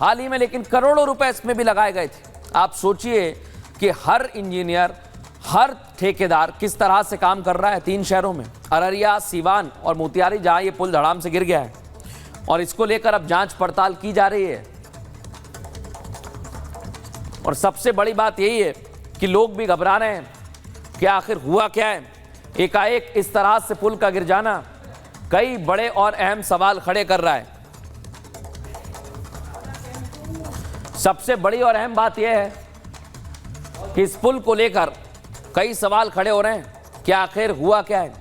हाल ही में लेकिन करोड़ों रुपए इसमें भी लगाए गए थे। आप सोचिए कि हर इंजीनियर, हर ठेकेदार किस तरह से काम कर रहा है। 3 शहरों में, अररिया, सीवान और मोतिहारी, जहां ये पुल धड़ाम से गिर गया है और इसको लेकर अब जांच पड़ताल की जा रही है। और सबसे बड़ी बात यही है कि लोग भी घबरा रहे हैं कि आखिर हुआ क्या है। एकाएक इस तरह से पुल का गिर जाना कई बड़े और अहम सवाल खड़े कर रहा है। सबसे बड़ी और अहम बात यह है कि इस पुल को लेकर कई सवाल खड़े हो रहे हैं कि आखिर हुआ क्या है।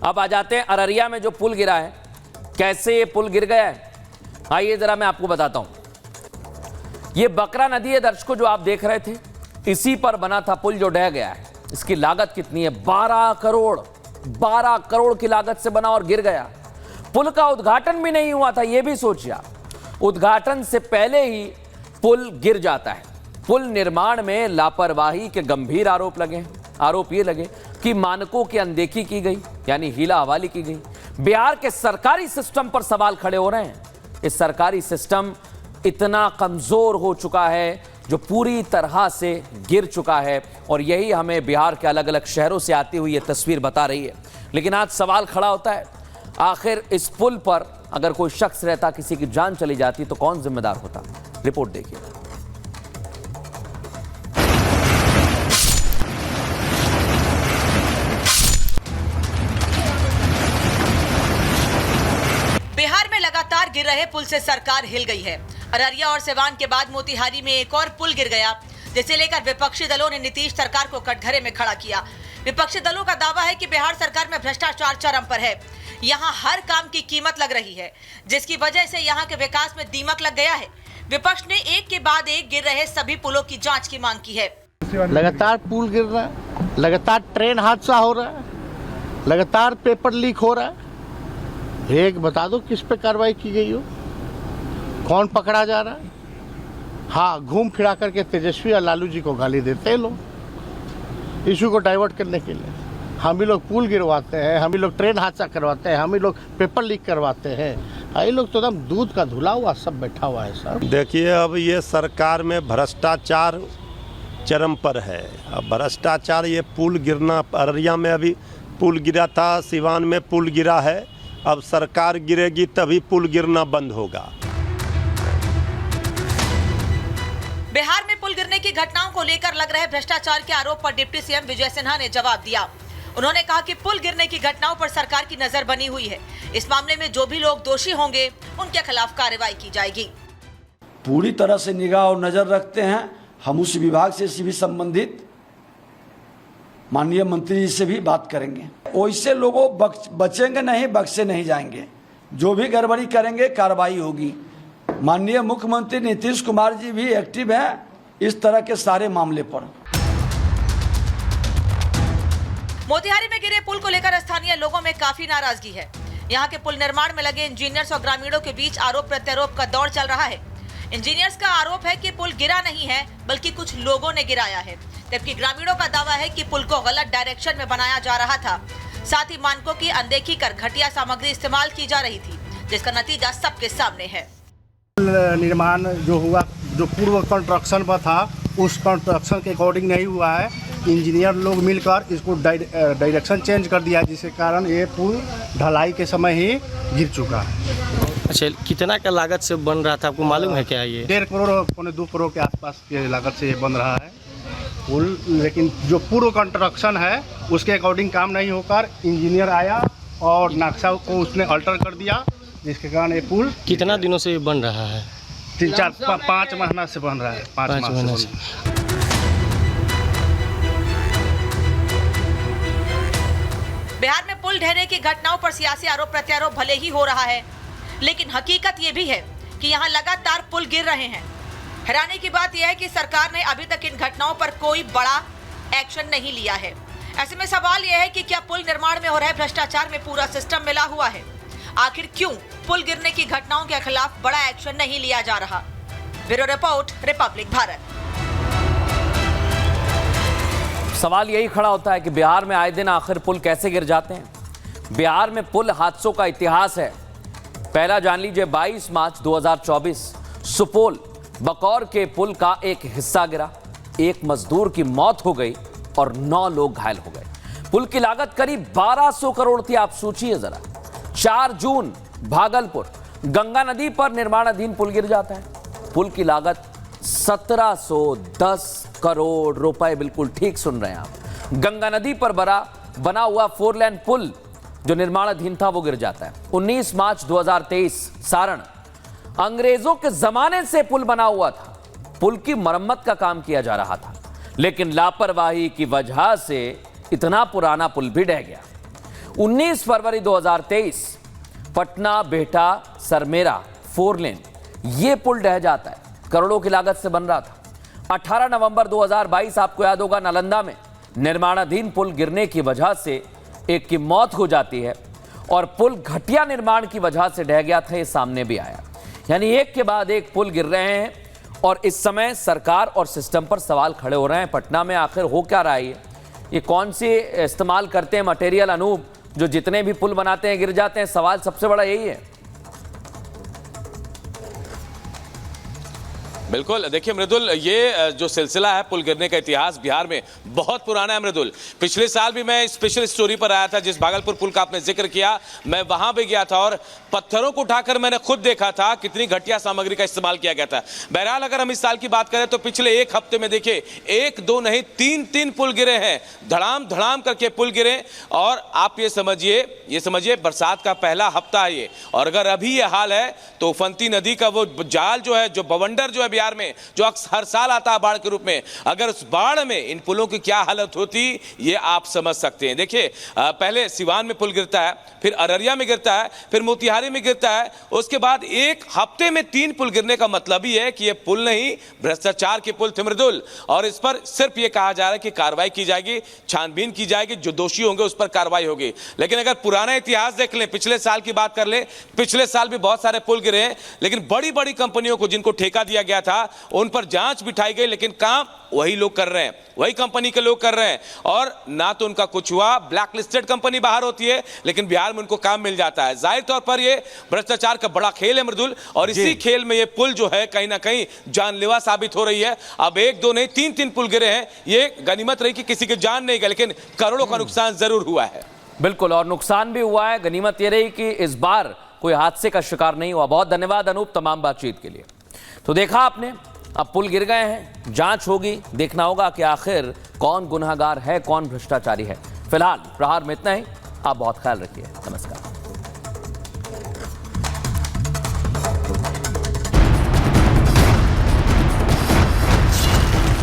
अब आ जाते हैं अररिया में जो पुल गिरा है, कैसे ये पुल गिर गया है। आइए जरा मैं आपको बताता हूं। ये बकरा नदी है दर्शकों, जो आप देख रहे थे, इसी पर बना था पुल जो ढह गया है। इसकी लागत कितनी है? 12 करोड़ की लागत से बना और गिर गया। पुल का उद्घाटन भी नहीं हुआ था, यह भी सोचिए। उद्घाटन से पहले ही पुल गिर जाता है। पुल निर्माण में लापरवाही के गंभीर आरोप लगे। आरोप ये लगे कि मानकों की अनदेखी की गई, यानी हीला हवाली की गई। बिहार के सरकारी सिस्टम पर सवाल खड़े हो रहे हैं। इस सरकारी सिस्टम इतना कमजोर हो चुका है, जो पूरी तरह से गिर चुका है। और यही हमें बिहार के अलग अलग शहरों से आती हुई ये तस्वीर बता रही है। लेकिन आज सवाल खड़ा होता है, आखिर इस पुल पर अगर कोई शख्स रहता, किसी की जान चली जाती, तो कौन जिम्मेदार होता? रिपोर्ट देखिए। बिहार में लगातार गिर रहे पुल से सरकार हिल गई है। अररिया और सिवान के बाद मोतिहारी में एक और पुल गिर गया, जिसे लेकर विपक्षी दलों ने नीतीश सरकार को कटघरे में खड़ा किया। विपक्षी दलों का दावा है कि बिहार सरकार में भ्रष्टाचार चरम पर है। यहाँ हर काम की कीमत लग रही है, जिसकी वजह से यहाँ के विकास में दीमक लग गया है। विपक्ष ने एक के बाद एक गिर रहे सभी पुलों की जांच की मांग की है। लगातार पुल गिर रहा है, लगातार ट्रेन हादसा हो रहा है, लगातार पेपर लीक हो रहा है। एक बता दो किस पे कार्रवाई की गई हो, कौन पकड़ा जा रहा है? हाँ, घूम फिरा करके तेजस्वी और लालू जी को गाली देते हैं लोग, इशू को डाइवर्ट करने के लिए। हम ही लोग पुल गिरवाते हैं, हम ही लोग ट्रेन हादसा करवाते हैं, हम ही लोग पेपर लीक करवाते हैं। ये लोग तो एकदम दूध का धुला हुआ सब बैठा हुआ है सर। देखिए, अब ये सरकार में भ्रष्टाचार चरम पर है। अब भ्रष्टाचार, ये पुल गिरना, अररिया में अभी पुल गिरा था, सिवान में पुल गिरा है। अब सरकार गिरेगी तभी पुल गिरना बंद होगा। बिहार में पुल गिरने की घटनाओं को लेकर लग रहे भ्रष्टाचार के आरोप पर डिप्टी सीएम विजय सिन्हा ने जवाब दिया। उन्होंने कहा कि पुल गिरने की घटनाओं पर सरकार की नजर बनी हुई है। इस मामले में जो भी लोग दोषी होंगे, उनके खिलाफ कार्रवाई की जाएगी। पूरी तरह से निगाह और नजर रखते हैं। हम उस विभाग से भी संबंधित माननीय मंत्री जी से भी बात करेंगे। वैसे लोगों बचेंगे नहीं, बख्शे नहीं जाएंगे। जो भी गड़बड़ी करेंगे कार्रवाई होगी। माननीय मुख्यमंत्री नीतीश कुमार जी भी एक्टिव हैं इस तरह के सारे मामले पर। मोतिहारी में गिरे पुल को लेकर स्थानीय लोगों में काफी नाराजगी है। यहाँ के पुल निर्माण में लगे इंजीनियर्स और ग्रामीणों के बीच आरोप प्रत्यारोप का दौर चल रहा है। इंजीनियर्स का आरोप है कि पुल गिरा नहीं है, बल्कि कुछ लोगों ने गिराया है, जबकि ग्रामीणों का दावा है कि पुल को गलत डायरेक्शन में बनाया जा रहा था। साथ ही मानकों की अनदेखी कर घटिया सामग्री इस्तेमाल की जा रही थी, जिसका नतीजा सबके सामने है। निर्माण जो हुआ, जो पूर्व कंस्ट्रक्शन पर था, उस कंस्ट्रक्शन के अकॉर्डिंग नहीं हुआ है। इंजीनियर लोग मिलकर इसको डायरेक्शन चेंज कर दिया, जिसके कारण ये पुल ढलाई के समय ही गिर चुका है। अच्छा, कितना का लागत से बन रहा था, आपको मालूम है क्या? ये 1.5 करोड़ पौने 2 करोड़ के आसपास की लागत से ये बन रहा है पुल। लेकिन जो पूर्व कंस्ट्रक्शन है उसके अकॉर्डिंग काम नहीं होकर इंजीनियर आया और नक्शा को उसने अल्टर कर दिया, जिसके कारण ये पुल कितना दिनों से बन रहा है? 5 महीना से बन रहा है। 5 महीने से। बिहार में पुल ढहने की घटनाओं पर सियासी आरोप प्रत्यारोप भले ही हो रहा है, लेकिन हकीकत ये भी है कि यहाँ लगातार पुल गिर रहे हैं। हैरानी की बात यह है कि सरकार ने अभी तक इन घटनाओं पर कोई बड़ा एक्शन नहीं लिया है। ऐसे में सवाल यह है कि क्या पुल निर्माण में हो रहे भ्रष्टाचार में पूरा सिस्टम मिला हुआ है? आखिर क्यों पुल गिरने की घटनाओं के खिलाफ बड़ा एक्शन नहीं लिया जा रहा? Bureau report, Republic Bharat. सवाल यही खड़ा होता है कि बिहार में आए दिन आखिर पुल कैसे गिर जाते हैं। बिहार में पुल हादसों का इतिहास है। पहला जान लीजिए, 22 मार्च 2024 सुपौल बकौर के पुल का एक हिस्सा गिरा, एक मजदूर की मौत हो गई और 9 लोग घायल हो गए। पुल की लागत करीब 1200 करोड़ थी। आप सोचिए जरा, 4 जून भागलपुर गंगा नदी पर निर्माणाधीन पुल गिर जाता है। पुल की लागत 1710 करोड़ रुपए। बिल्कुल ठीक सुन रहे हैं आप। गंगा नदी पर बना हुआ 4 लेन पुल जो निर्माणाधीन था वो गिर जाता है। 19 मार्च 2023 सारण, अंग्रेजों के जमाने से पुल बना हुआ था। पुल की मरम्मत का काम किया जा रहा था, लेकिन लापरवाही की वजह से इतना पुराना पुल भी ढह गया। 19 फरवरी 2023 पटना बेटा सरमेरा 4 लेन ये पुल ढह जाता है। करोड़ों की लागत से बन रहा था। 18 नवंबर 2022 आपको याद होगा, नालंदा में निर्माणाधीन पुल गिरने की वजह से एक की मौत हो जाती है और पुल घटिया निर्माण की वजह से ढह गया था। ये सामने भी आया। यानी एक के बाद एक पुल गिर रहे हैं और इस समय सरकार और सिस्टम पर सवाल खड़े हो रहे हैं। पटना में आखिर हो क्या रहा है? ये कौन सी इस्तेमाल करते हैं मटेरियल अनूप, जो जितने भी पुल बनाते हैं गिर जाते हैं? सवाल सबसे बड़ा यही है। बिल्कुल, देखिए मृदुल, ये जो सिलसिला है पुल गिरने का इतिहास बिहार में बहुत पुराना है मृदुल। पिछले साल भी मैं स्पेशल स्टोरी पर आया था, जिस भागलपुर पुल का आपने जिक्र किया, मैं वहां भी गया था और पत्थरों को उठाकर मैंने खुद देखा था कितनी घटिया सामग्री का इस्तेमाल किया गया था। बहरहाल अगर हम इस साल की बात करें तो पिछले एक हफ्ते में देखिए 1 2 नहीं 3 पुल गिरे हैं। धड़ाम धड़ाम करके पुल गिरे। और आप ये समझिए बरसात का पहला हफ्ता है ये, और अगर अभी ये हाल है तो उफनती नदी का वो जाल जो है, जो बवंडर जो है बिहार में, जो हर साल आता है बाढ़ के रूप में, अगर उस बाढ़ में इन पुलों की क्या हालत होती ये आप समझ सकते हैं। देखिए पहले सिवान में पुल गिरता है, फिर अररिया में गिरता है, फिर मोतिहारी में गिरता है, उसके बाद एक हफ्ते में 3 पुल गिरने का मतलब ही है कि ये पुल नहीं भ्रष्टाचार के पुल थे मृदुल। और इस पर सिर्फ ये कहा जा रहा है कि कार्रवाई की जाएगी, छानबीन की जाएगी, जो दोषी होंगे उस पर कार्रवाई होगी। लेकिन अगर पुराना इतिहास देख लें, पिछले साल की बात कर ले, पिछले साल भी बहुत सारे पुल गिरे हैं, लेकिन बड़ी बड़ी कंपनियों को जिनको ठेका दिया गया था उन पर जांच बिठाई गई, लेकिन काम वही लोग कर रहे हैं, वही कंपनी के लोग कर रहे हैं। और ना तो उनका कुछ हुआ, ब्लैक लिस्टेड कंपनी बाहर होती है, लेकिन बिहार में उनको काम मिल जाता है। जाहिर तौर पर ये भ्रष्टाचार का बड़ा खेल है मृदुल, और इसी खेल में ये पुल जो है कहीं ना कहीं जानलेवा साबित हो रही है। अब 1 2 नहीं 3 पुल गिरे हैं। ये गनीमत रही कि किसी की जान नहीं गई, लेकिन करोड़ों का नुकसान जरूर हुआ है। बिल्कुल, और नुकसान भी हुआ है। गनीमत ये रही कि इस बार कोई हादसे का शिकार नहीं हुआ। बहुत धन्यवाद अनूप तमाम बातचीत के लिए। तो देखा आपने, अब पुल गिर गए हैं, जांच होगी, देखना होगा कि आखिर कौन गुनहगार है, कौन भ्रष्टाचारी है। फिलहाल प्रहार में इतना ही। आप बहुत ख्याल रखिए। नमस्कार।